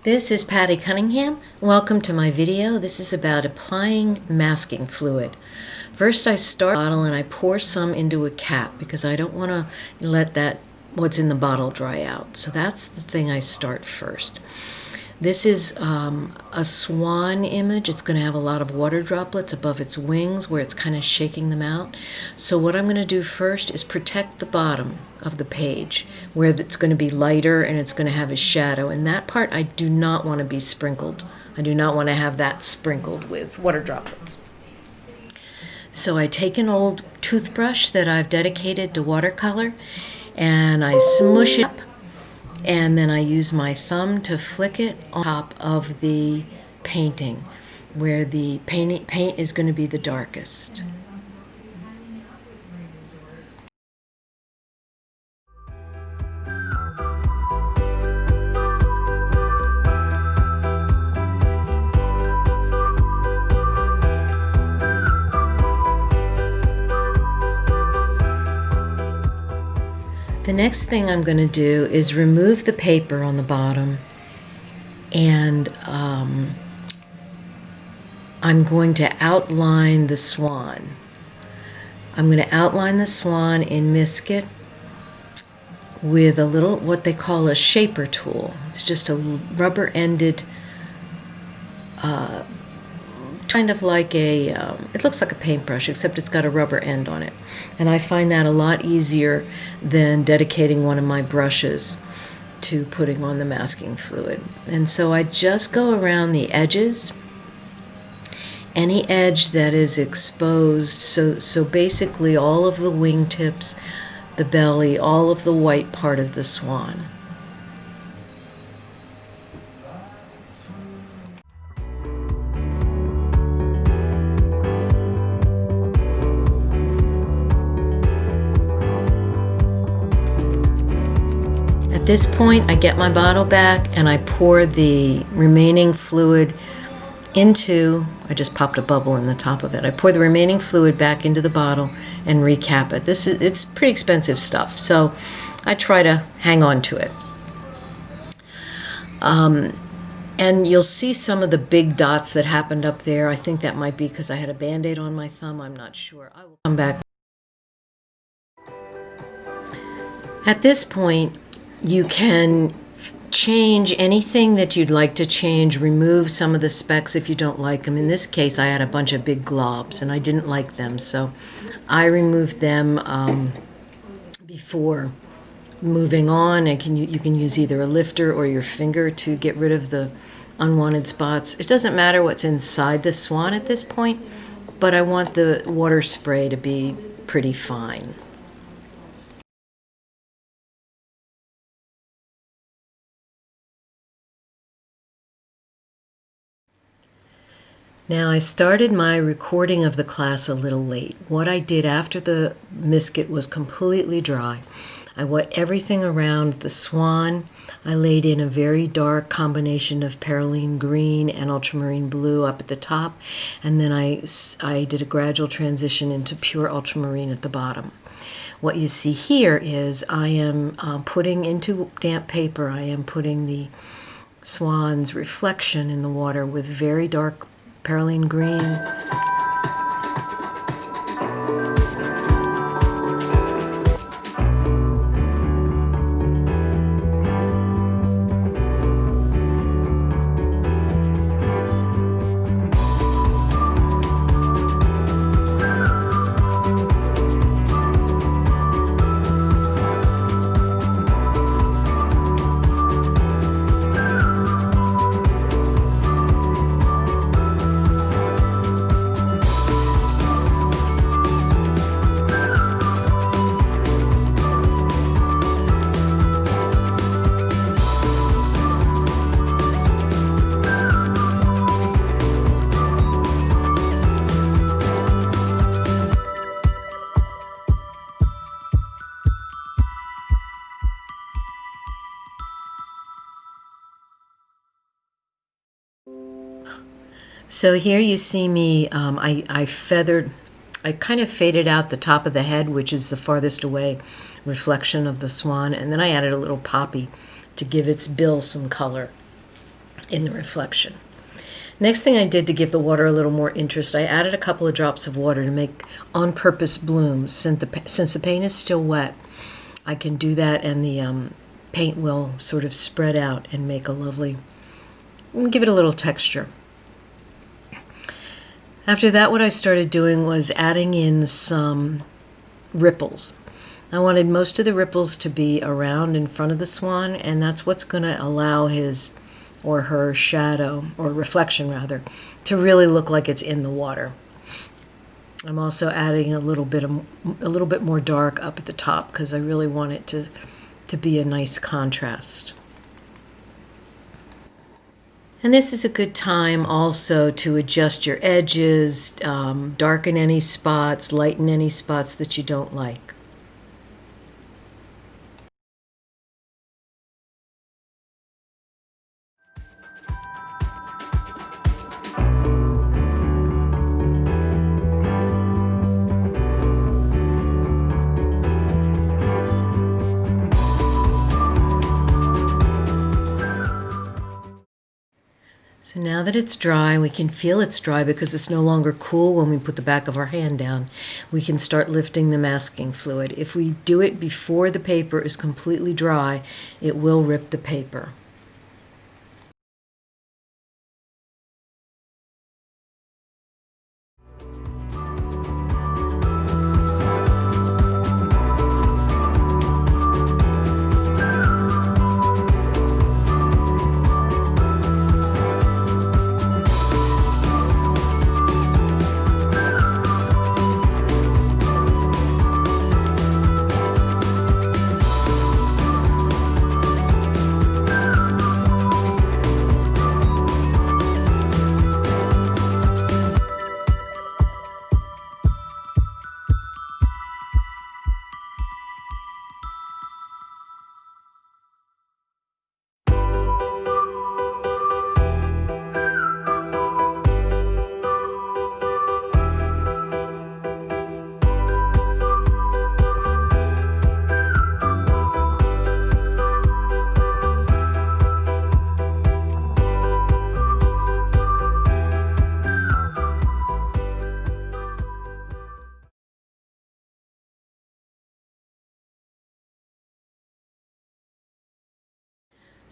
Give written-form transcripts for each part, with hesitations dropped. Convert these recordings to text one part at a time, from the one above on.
This is Patty Cunningham. Welcome to my video. This is about applying masking fluid. First I start a bottle and I pour some into a cap because I don't want to let what's in the bottle dry out. So that's the thing I start first. This is a swan image. It's going to have a lot of water droplets above its wings where it's kind of shaking them out. So what I'm going to do first is protect the bottom of the page where it's going to be lighter and it's going to have a shadow. And that part I do not want to be sprinkled. I do not want to have that sprinkled with water droplets. So I take an old toothbrush that I've dedicated to watercolor and I smush it up. And then I use my thumb to flick it on top of the painting where the paint is going to be the darkest. The next thing I'm going to do is remove the paper on the bottom, and I'm going to outline the swan. I'm going to outline the swan in Misket with a little, what they call a shaper tool. It's just a rubber-ended, kind of like it looks like a paintbrush, except it's got a rubber end on it. And I find that a lot easier than dedicating one of my brushes to putting on the masking fluid. And so I just go around the edges, any edge that is exposed, so basically all of the wingtips, the belly, all of the white part of the swan. At this point, I get my bottle back and I pour the remaining fluid into, I just popped a bubble in the top of it. I pour the remaining fluid back into the bottle and recap it. It's pretty expensive stuff, so I try to hang on to it. And you'll see some of the big dots that happened up there. I think that might be because I had a Band-Aid on my thumb. I'm not sure. I will come back. At this point, you can change anything that you'd like to change, remove some of the specks if you don't like them. In this case, I had a bunch of big globs and I didn't like them, so I removed them before moving on. And you can use either a lifter or your finger to get rid of the unwanted spots. It doesn't matter what's inside the swan at this point, but I want the water spray to be pretty fine. Now, I started my recording of the class a little late. What I did after the Misket was completely dry, I wet everything around the swan. I laid in a very dark combination of perylene green and ultramarine blue up at the top, and then I did a gradual transition into pure ultramarine at the bottom. What you see here is I am putting into damp paper, I am putting the swan's reflection in the water with very dark perylene green. So here you see me, I kind of faded out the top of the head, which is the farthest away reflection of the swan, and then I added a little poppy to give its bill some color. in the reflection. Next thing I did to give the water a little more interest, I added a couple of drops of water to make on-purpose blooms. Since the paint is still wet, I can do that, and the paint will sort of spread out and make a lovely, give it a little texture. After that, what I started doing was adding in some ripples. I wanted most of the ripples to be around in front of the swan, and that's what's going to allow his or her shadow, or reflection rather, to really look like it's in the water. I'm also adding a little bit more dark up at the top because I really want it to be a nice contrast. And this is a good time also to adjust your edges, darken any spots, lighten any spots that you don't like. So now that it's dry, we can feel it's dry because it's no longer cool when we put the back of our hand down. We can start lifting the masking fluid. If we do it before the paper is completely dry, it will rip the paper.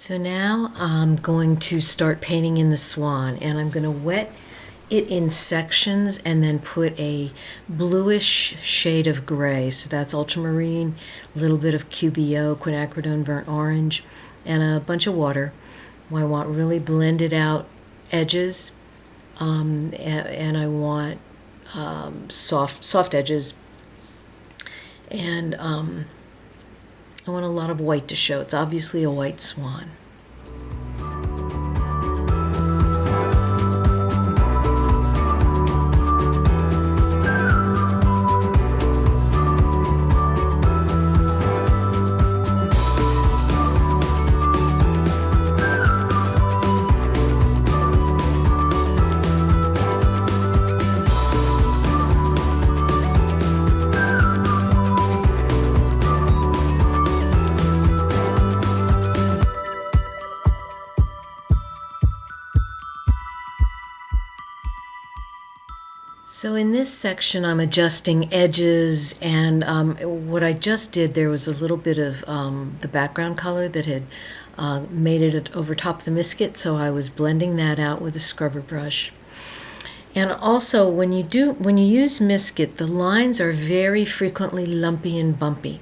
So now I'm going to start painting in the swan, and I'm going to wet it in sections and then put a bluish shade of gray. So that's ultramarine, a little bit of QBO, quinacridone burnt orange, and a bunch of water. I want really blended out edges, and I want soft edges, and I want a lot of white to show. It's obviously a white swan. So in this section I'm adjusting edges, and what I just did, there was a little bit of the background color that had made it over top the biscuit, so I was blending that out with a scrubber brush. And also when you use biscuit, the lines are very frequently lumpy and bumpy.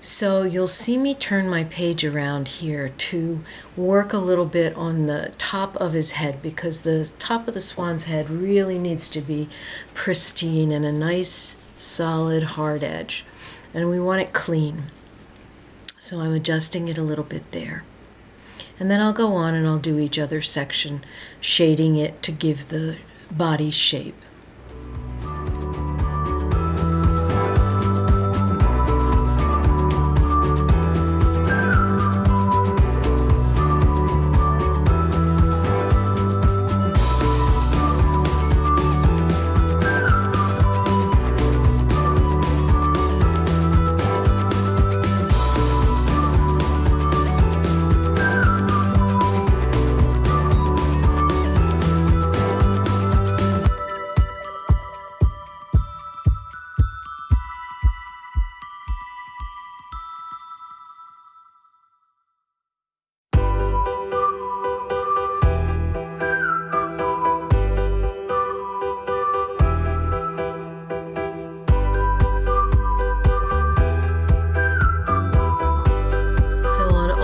So you'll see me turn my page around here to work a little bit on the top of his head, because the top of the swan's head really needs to be pristine and a nice, solid, hard edge. And we want it clean. So I'm adjusting it a little bit there. And then I'll go on and I'll do each other section, shading it to give the body shape.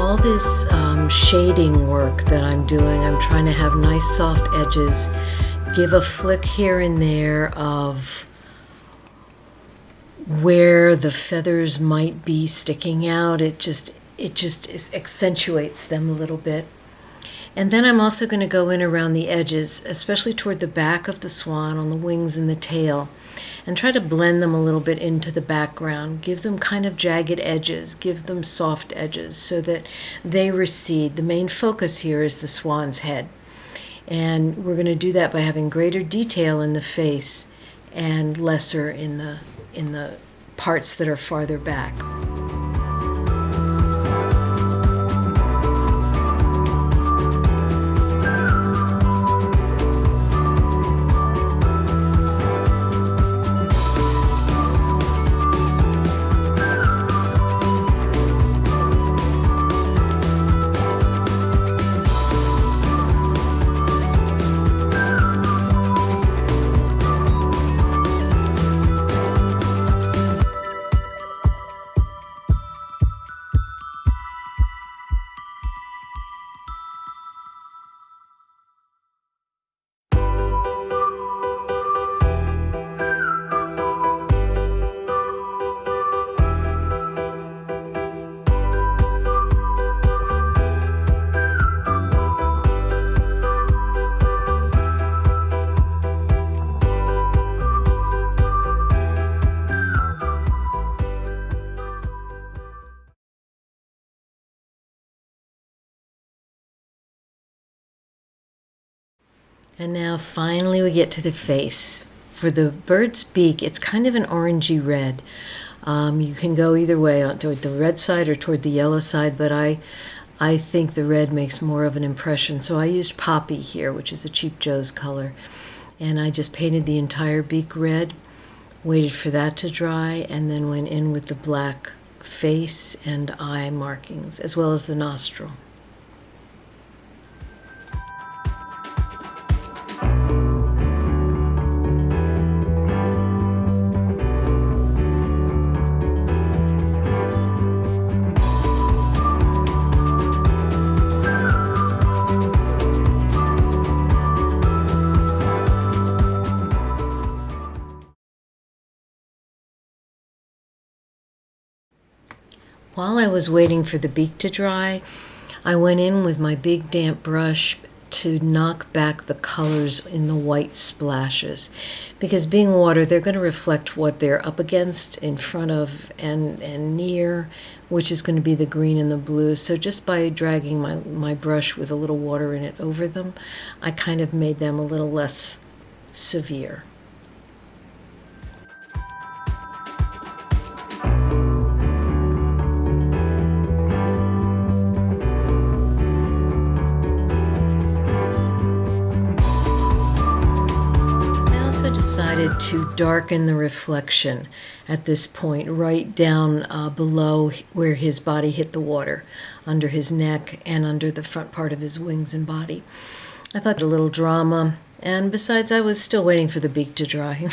all this shading work that I'm doing, I'm trying to have nice soft edges, give a flick here and there of where the feathers might be sticking out. It just accentuates them a little bit. And then I'm also going to go in around the edges, especially toward the back of the swan, on the wings and the tail, and try to blend them a little bit into the background. Give them kind of jagged edges, give them soft edges so that they recede. The main focus here is the swan's head. And we're going to do that by having greater detail in the face and lesser in the parts that are farther back. And now finally we get to the face. For the bird's beak, it's kind of an orangey red. You can go either way, toward the red side or toward the yellow side, but I think the red makes more of an impression. So I used Poppy here, which is a cheap Joe's color. And I just painted the entire beak red, waited for that to dry, and then went in with the black face and eye markings, as well as the nostril. While I was waiting for the beak to dry, I went in with my big damp brush to knock back the colors in the white splashes. Because being water, they're going to reflect what they're up against, in front of, and near, which is going to be the green and the blue. So just by dragging my brush with a little water in it over them, I kind of made them a little less severe. Decided to darken the reflection at this point, right down below where his body hit the water, under his neck and under the front part of his wings and body. I thought a little drama, and besides, I was still waiting for the beak to dry.